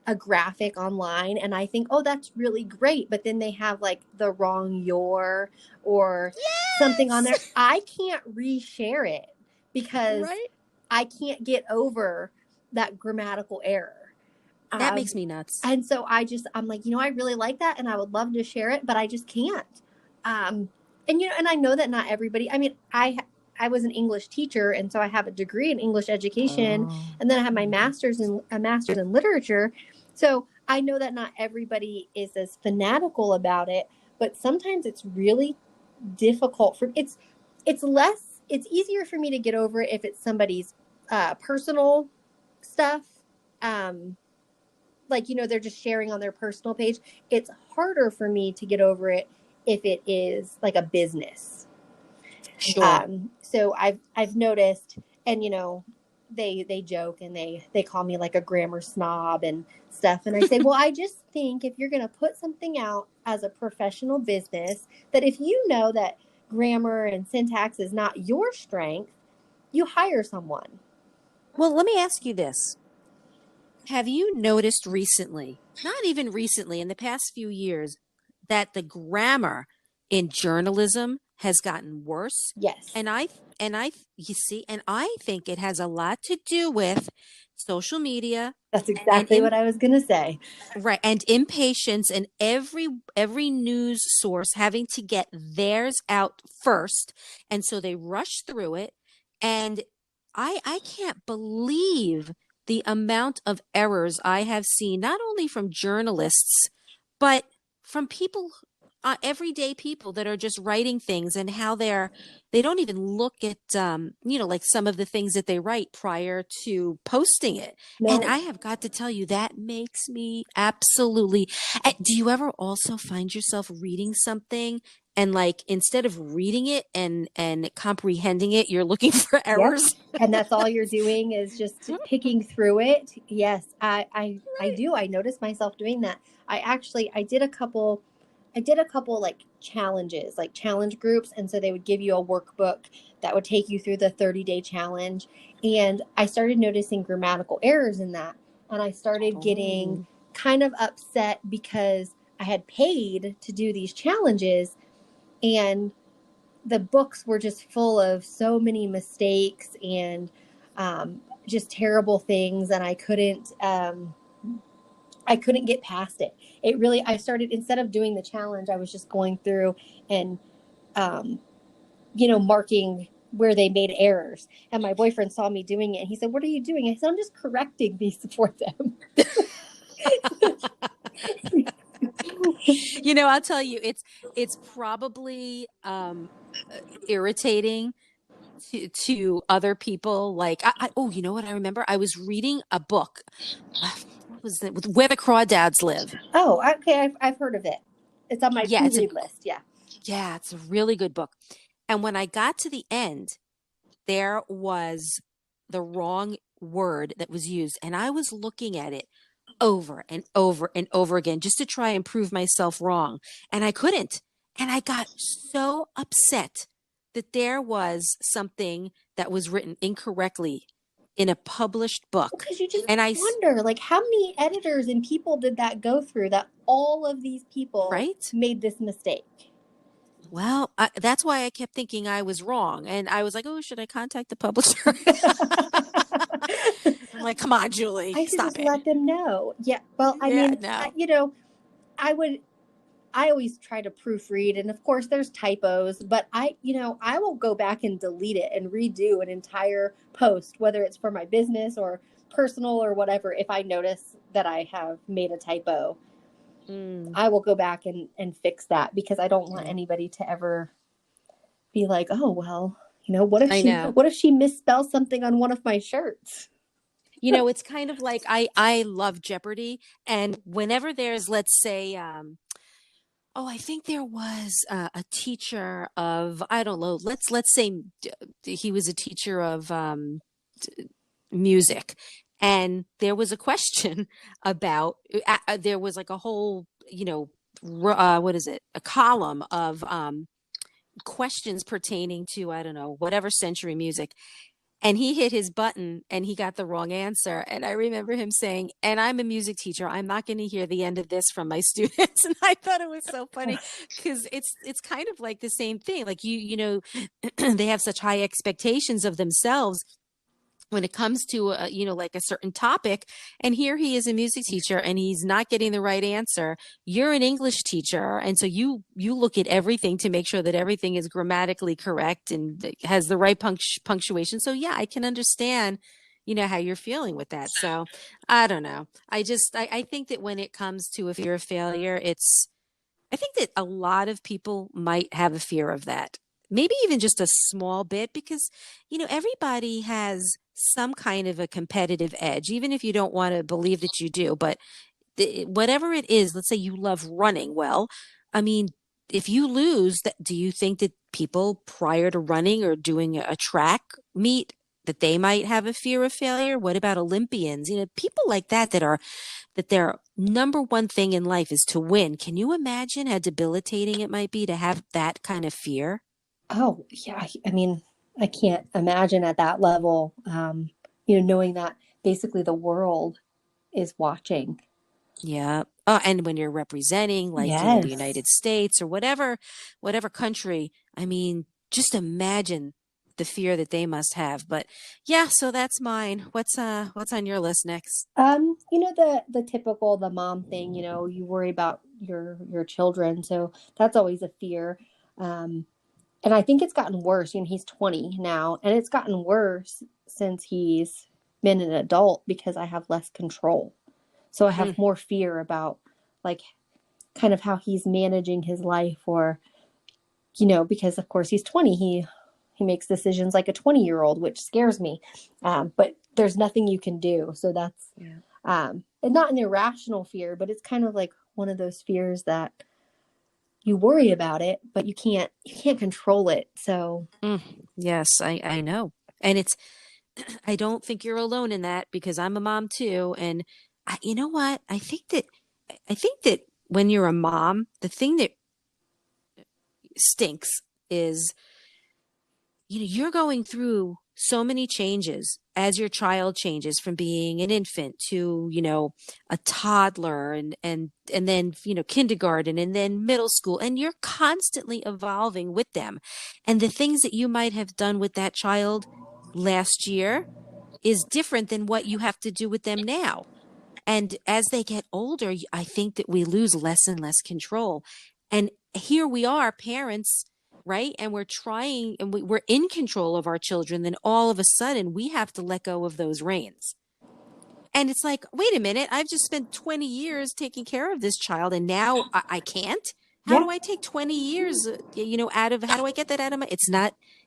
a graphic online and I think, oh, that's really great, but then they have like the wrong your or something on there, I can't reshare it because Right? I can't get over that grammatical error. That makes me nuts. And so I'm like, I really like that and I would love to share it, but I just can't. And I know that not everybody, I mean, I was an English teacher, and so I have a degree in English education, and then I have my master's in literature. So I know that not everybody is as fanatical about it, but sometimes it's really difficult it's easier for me to get over it if it's somebody's personal stuff. Like, they're just sharing on their personal page. It's harder for me to get over it if it is like a business. Sure. So I've noticed, and they joke and they call me like a grammar snob and stuff. And I say, well, I just think if you're going to put something out as a professional business, that if you know that grammar and syntax is not your strength, you hire someone. Well, let me ask you this. Have you noticed recently, not even recently, in the past few years, that the grammar in journalism has gotten worse? Yes. And I think it has a lot to do with social media. That's exactly what I was going to say. Right. And impatience, and every news source having to get theirs out first. And so they rush through it. And I can't believe the amount of errors I have seen, not only from journalists, but from people, everyday people that are just writing things, and how they don't even look at, like some of the things that they write prior to posting it. No. And I have got to tell you, that makes me absolutely. Do you ever also find yourself reading something And like, instead of reading it and comprehending it, you're looking for Yep. errors. And that's all you're doing is just picking through it. Yes, I do. I noticed myself doing that. I did a couple like challenges, like challenge groups. And so they would give you a workbook that would take you through the 30-day challenge. And I started noticing grammatical errors in that. And I started getting kind of upset because I had paid to do these challenges, and the books were just full of so many mistakes and just terrible things. And I couldn't get past it. It really, I started, instead of doing the challenge, I was just going through and, marking where they made errors. And my boyfriend saw me doing it and he said, "What are you doing?" I said, "I'm just correcting these for them." I'll tell you, it's probably irritating to other people. Like, oh, you know what? I remember I was reading a book. What was it? Where the Crawdads Live. Oh, okay. I've heard of it. It's on my to-read list. Yeah. Yeah, it's a really good book. And when I got to the end, there was the wrong word that was used. And I was looking at it over and over and over again just to try and prove myself wrong. And I couldn't. And I got so upset that there was something that was written incorrectly in a published book. Because you just wonder, like, how many editors and people did that go through, that all of these people made this mistake? Well, that's why I kept thinking I was wrong. And I was like, oh, should I contact the publisher? I'm like, come on, Julie, I should just let them know. Yeah. Well, I mean, no. I always try to proofread, and of course there's typos, but I will go back and delete it and redo an entire post, whether it's for my business or personal or whatever. If I notice that I have made a typo, I will go back and fix that, because I don't want anybody to ever be like, oh, well, what if she misspells something on one of my shirts? It's kind of like, I love Jeopardy. And whenever there's, let's say, I think there was a teacher of, I don't know, let's say he was a teacher of music. And there was a question about, there was like a whole, what is it? A column of questions pertaining to, I don't know, whatever century music. And he hit his button and he got the wrong answer. And I remember him saying, "And I'm a music teacher, I'm not going to hear the end of this from my students." And I thought it was so funny, because it's kind of like the same thing. Like, they have such high expectations of themselves when it comes to like a certain topic. And here he is, a music teacher, and he's not getting the right answer. You're an English teacher, and so you look at everything to make sure that everything is grammatically correct and has the right punctuation. So yeah, I can understand how you're feeling with that. So I don't know, I think that when it comes to a fear of failure, I think that a lot of people might have a fear of that. Maybe even just a small bit, because everybody has some kind of a competitive edge, even if you don't want to believe that you do. But whatever it is, let's say you love running. Well, I mean, if you lose, do you think that people prior to running or doing a track meet, that they might have a fear of failure? What about Olympians? People like that their number one thing in life is to win. Can you imagine how debilitating it might be to have that kind of fear? Oh, yeah. I mean, I can't imagine at that level, knowing that basically the world is watching. Yeah. And when you're representing, like, the United States or whatever country, I mean, just imagine the fear that they must have. But yeah, so that's mine. What's on your list next? The typical, the mom thing, you worry about your children. So that's always a fear. And I think it's gotten worse. He's 20 now, and it's gotten worse since he's been an adult, because I have less control. So I have more fear about, like, kind of how he's managing his life, or, because of course he's 20, he makes decisions like a 20-year-old, which scares me. But there's nothing you can do. So that's, and not an irrational fear, but it's kind of like one of those fears that you worry about it, but you can't control it. So Yes, I know. And I don't think you're alone in that because I'm a mom too. And you know what? I think that when you're a mom, the thing that stinks is, you're going through so many changes as your child changes from being an infant to, a toddler and then, kindergarten and then middle school. And you're constantly evolving with them. And the things that you might have done with that child last year is different than what you have to do with them now. And as they get older, I think that we lose less and less control. And here we are, parents, right? And we're trying and we're in control of our children. Then all of a sudden, we have to let go of those reins. And it's like, wait a minute, I've just spent 20 years taking care of this child, and now I can't. How yeah, do I take 20 years, how do I get that out of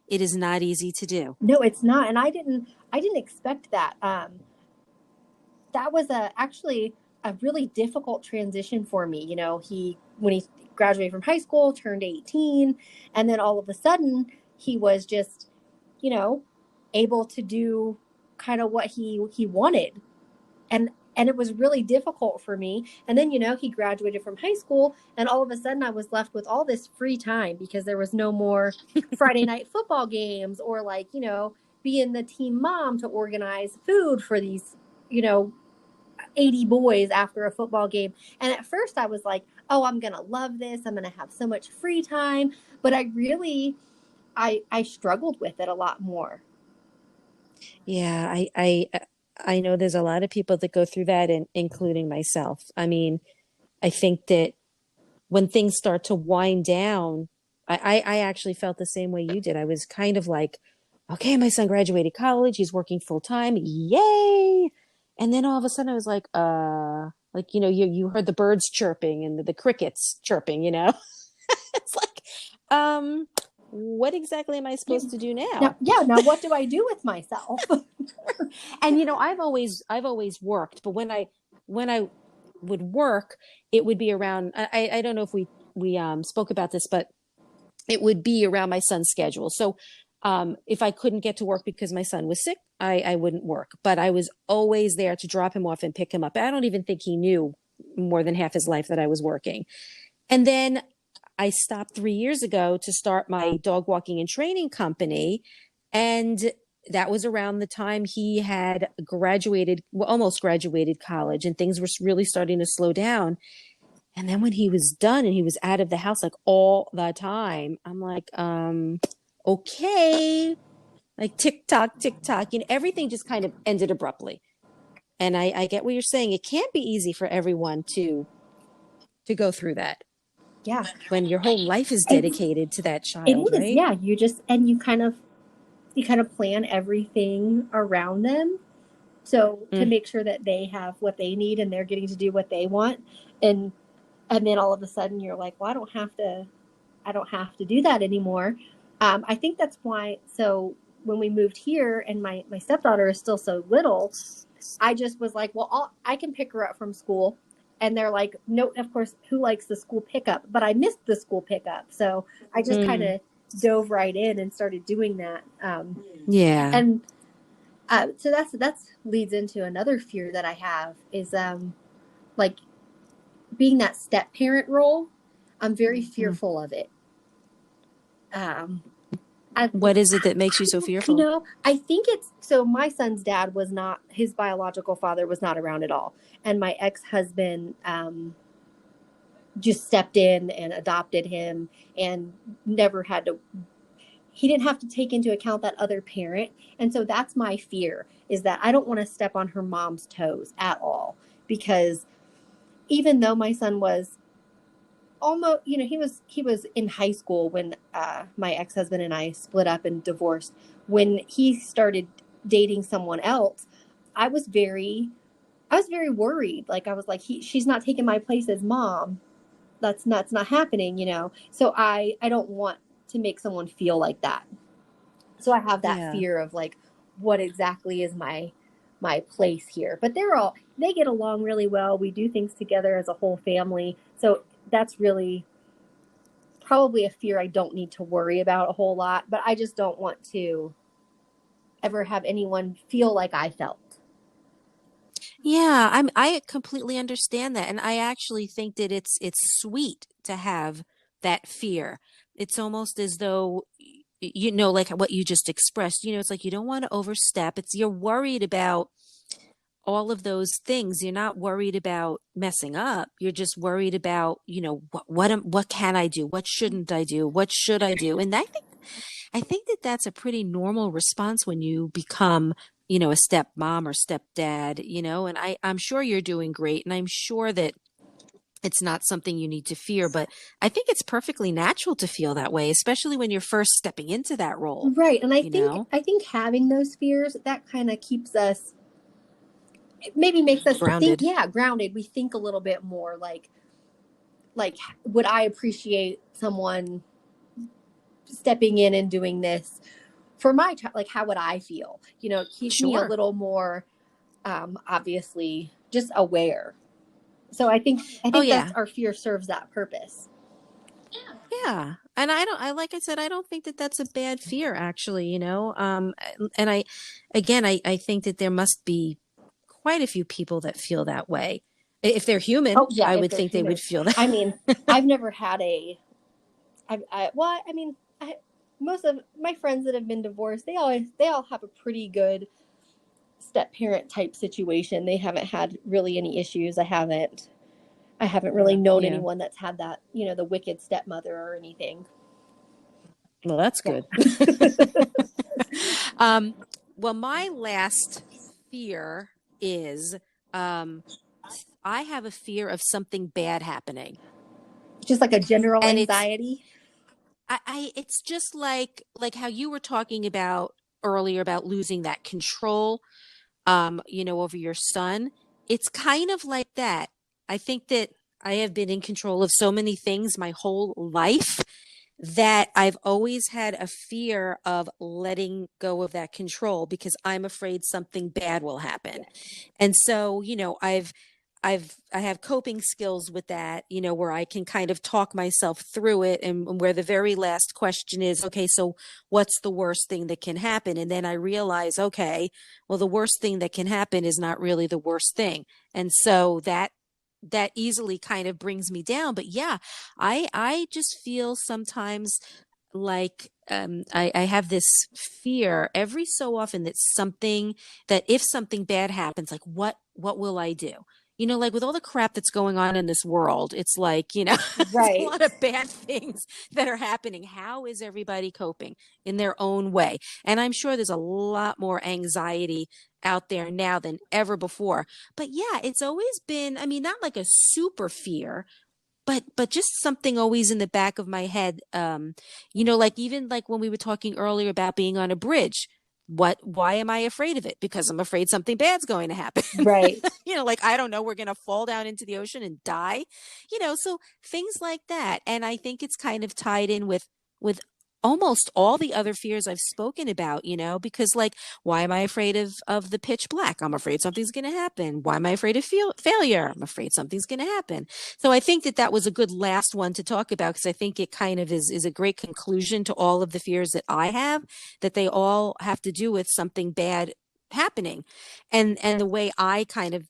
it is not easy to do. no, it's not. And I didn't expect that. That was actually a really difficult transition for me. When he graduated from high school, turned 18, and then all of a sudden he was just, you know, able to do kind of what he wanted. And it was really difficult for me. And then, he graduated from high school, and all of a sudden I was left with all this free time because there was no more Friday night football games or being the team mom to organize food for these, you know, 80 boys after a football game. And at first I was like, oh, I'm going to love this. I'm going to have so much free time. But I struggled with it a lot more. Yeah, I know there's a lot of people that go through that, and including myself. I mean, I think that when things start to wind down, I actually felt the same way you did. I was kind of like, okay, my son graduated college, he's working full time, yay! And then all of a sudden I was like, you heard the birds chirping and the crickets chirping. It's like, what exactly am I supposed to do now? Now what do I do with myself? And I've always worked, but when I would work, it would be around. I don't know if we spoke about this, but it would be around my son's schedule. So if I couldn't get to work because my son was sick, I wouldn't work. But I was always there to drop him off and pick him up. I don't even think he knew more than half his life that I was working. And then I stopped 3 years ago to start my dog walking and training company. And that was around the time he had graduated, well, almost graduated college, and things were really starting to slow down. And then when he was done and he was out of the house like all the time, I'm like, okay, like tick tock, everything just kind of ended abruptly. And I get what you're saying. It can't be easy for everyone to go through that. Yeah. When your whole life is dedicated to that child, It is, right? yeah. You kind of plan everything around them. So to make sure that they have what they need and they're getting to do what they want. And then all of a sudden you're like, well, I don't have to do that anymore. I think that's why. So when we moved here and my stepdaughter is still so little, I just was like, well, I can pick her up from school. And they're like, no, of course, who likes the school pickup? But I missed the school pickup. So I just kind of dove right in and started doing that. Yeah. And so that's leads into another fear that I have is like being that step parent role. I'm very fearful of it. What is it that makes you so fearful? I think so my son's dad was not, his biological father was not around at all. And my ex-husband just stepped in and adopted him and he didn't have to take into account that other parent. And so that's my fear, is that I don't want to step on her mom's toes at all. Because even though my son was almost, he was in high school when my ex-husband and I split up and divorced. When he started dating someone else, I was very worried. Like I was like, she's not taking my place as mom. That's not happening, So I don't want to make someone feel like that. So I have that fear of like, what exactly is my place here? But they get along really well. We do things together as a whole family. So that's really probably a fear I don't need to worry about a whole lot, but I just don't want to ever have anyone feel like I felt. Yeah, I completely understand that. And I actually think that it's sweet to have that fear. It's almost as though like what you just expressed, it's like you don't want to overstep. It's you're worried about all of those things. You're not worried about messing up. You're just worried about, what can I do? What shouldn't I do? What should I do? And I think that that's a pretty normal response when you become, a stepmom or stepdad, and I'm sure you're doing great. And I'm sure that it's not something you need to fear, but I think it's perfectly natural to feel that way, especially when you're first stepping into that role. Right. And you know, I think having those fears, that kind of keeps us, it maybe makes us think, grounded. yeah, grounded. We think a little bit more like, would I appreciate someone stepping in and doing this for my child? Like, how would I feel? It keeps me a Sure. little more, obviously just aware. So I Oh think that's yeah. our fear serves that purpose. Yeah. And like I said, I don't think that that's a bad fear, actually, and I think that there must be quite a few people that feel that way. If they're human, Oh yeah, I if would they're think they human. would feel that. I mean, I've never had well, I mean, most of my friends that have been divorced, they all have a pretty good step parent type situation. They haven't had really any issues. I haven't really known Yeah. anyone that's had that, the wicked stepmother or anything. Well, that's Yeah. good. Um, well, my last fear is um, I have a fear of something bad happening. Just like a general And it's anxiety. it's just like how you were talking about earlier about losing that control over your son. It's kind of like that. I think that I have been in control of so many things my whole life that I've always had a fear of letting go of that control because I'm afraid something bad will happen. And so, I have coping skills with that, where I can kind of talk myself through it, and where the very last question is, okay, so what's the worst thing that can happen? And then I realize, okay, well, the worst thing that can happen is not really the worst thing. And so that easily kind of brings me down. But yeah, I just feel sometimes like I have this fear every so often that if something bad happens, like what will I do? Like with all the crap that's going on in this world, it's like, there's a Right. lot of bad things that are happening. How is everybody coping in their own way? And I'm sure there's a lot more anxiety out there now than ever before. But yeah, it's always been, I mean, not like a super fear, but just something always in the back of my head. Like even like when we were talking earlier about being on a bridge, why am I afraid of it? Because I'm afraid something bad's going to happen. Right. Like I don't know, we're going to fall down into the ocean and die. So things like that. And I think it's kind of tied in with almost all the other fears I've spoken about, because like, why am I afraid of the pitch black? I'm afraid something's going to happen. Why am I afraid of failure? I'm afraid something's going to happen. So I think that was a good last one to talk about, because I think it kind of is a great conclusion to all of the fears that I have, that they all have to do with something bad happening. And the way I kind of,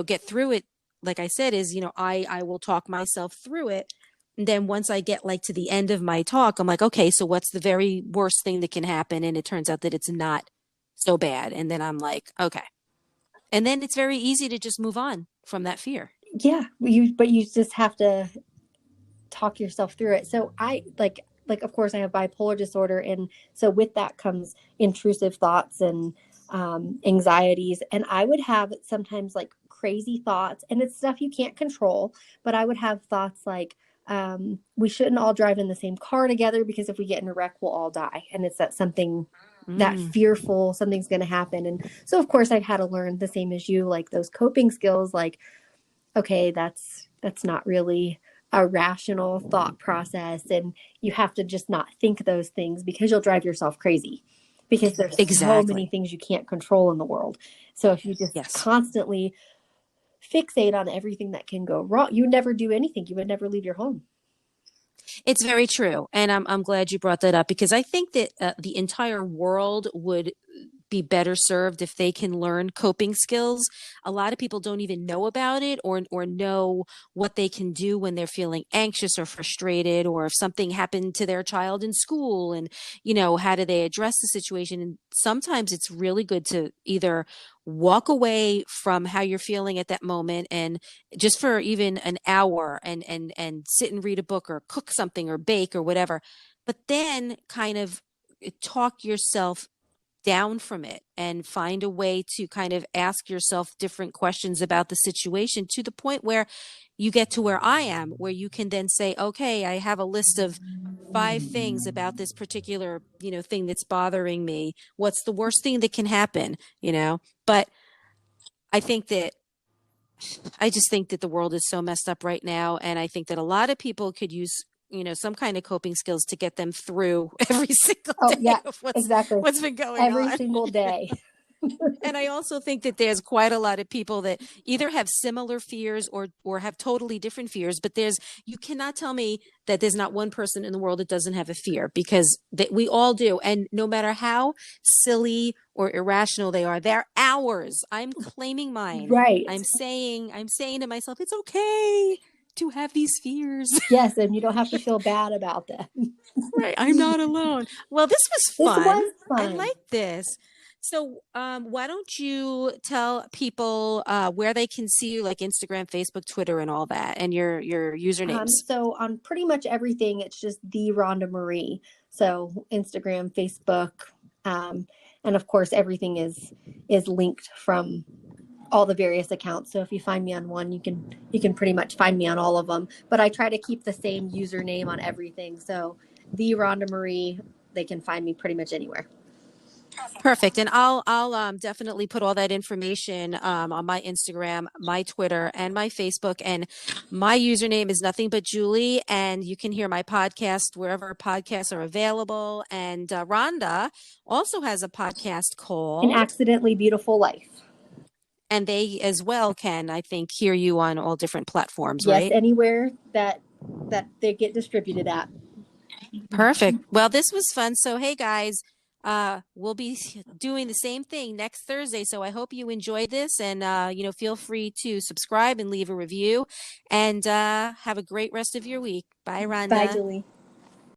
get through it, like I said, is, I will talk myself through it. And then once I get like to the end of my talk, I'm like, okay, so what's the very worst thing that can happen? And it turns out that it's not so bad. And then I'm like, okay. And then it's very easy to just move on from that fear. Yeah. But you just have to talk yourself through it. So I of course I have bipolar disorder, and so with that comes intrusive thoughts and anxieties, and I would have sometimes like crazy thoughts, and it's stuff you can't control, but I would have thoughts like we shouldn't all drive in the same car together because if we get in a wreck we'll all die, and it's that something that fearful something's going to happen. And so of course I've had to learn the same as you, like those coping skills, like okay, that's not really a rational thought process, and you have to just not think those things because you'll drive yourself crazy, because there's so many Exactly. things you can't control in the world. So if you just Yes. constantly fixate on everything that can go wrong, you would never do anything. You would never leave your home. It's very true. And I'm glad you brought that up because I think that the entire world would be better served if they can learn coping skills. A lot of people don't even know about it or know what they can do when they're feeling anxious or frustrated, or if something happened to their child in school and, how do they address the situation? And sometimes it's really good to either walk away from how you're feeling at that moment and just for even an hour and sit and read a book or cook something or bake or whatever, but then kind of talk yourself down from it and find a way to kind of ask yourself different questions about the situation to the point where you get to where I am, where you can then say, okay, I have a list of 5 things about this particular, thing that's bothering me. What's the worst thing that can happen, But I think that I just think that the world is so messed up right now. And I think that a lot of people could use, some kind of coping skills to get them through every single day of exactly. what's been going every on. single day. And I also think that there's quite a lot of people that either have similar fears or have totally different fears, but you cannot tell me that there's not one person in the world that doesn't have a fear, because we all do. And no matter how silly or irrational they are, they're ours. I'm claiming mine. Right. I'm saying to myself, it's okay to have these fears. Yes, and you don't have to feel bad about them. Right. I'm not alone. Well, this was fun. This was fun. I like this. So why don't you tell people where they can see you, like Instagram, Facebook, Twitter, and all that, and your usernames? So on pretty much everything, it's just the Rhonda Marie. So Instagram, Facebook, and of course everything is linked from all the various accounts. So if you find me on one, you can pretty much find me on all of them. But I try to keep the same username on everything. So the Rhonda Marie, they can find me pretty much anywhere. Perfect. And I'll definitely put all that information on my Instagram, my Twitter, and my Facebook. And my username is nothing but Julie. And you can hear my podcast wherever podcasts are available. And Rhonda also has a podcast called An Accidentally Beautiful Life. And they as well can, I think, hear you on all different platforms, yes, right? Yes, anywhere that they get distributed at. Perfect. Well, this was fun. So, hey, guys. We'll be doing the same thing next Thursday. So I hope you enjoyed this, and, feel free to subscribe and leave a review, and have a great rest of your week. Bye, Rhonda. Bye, Julie.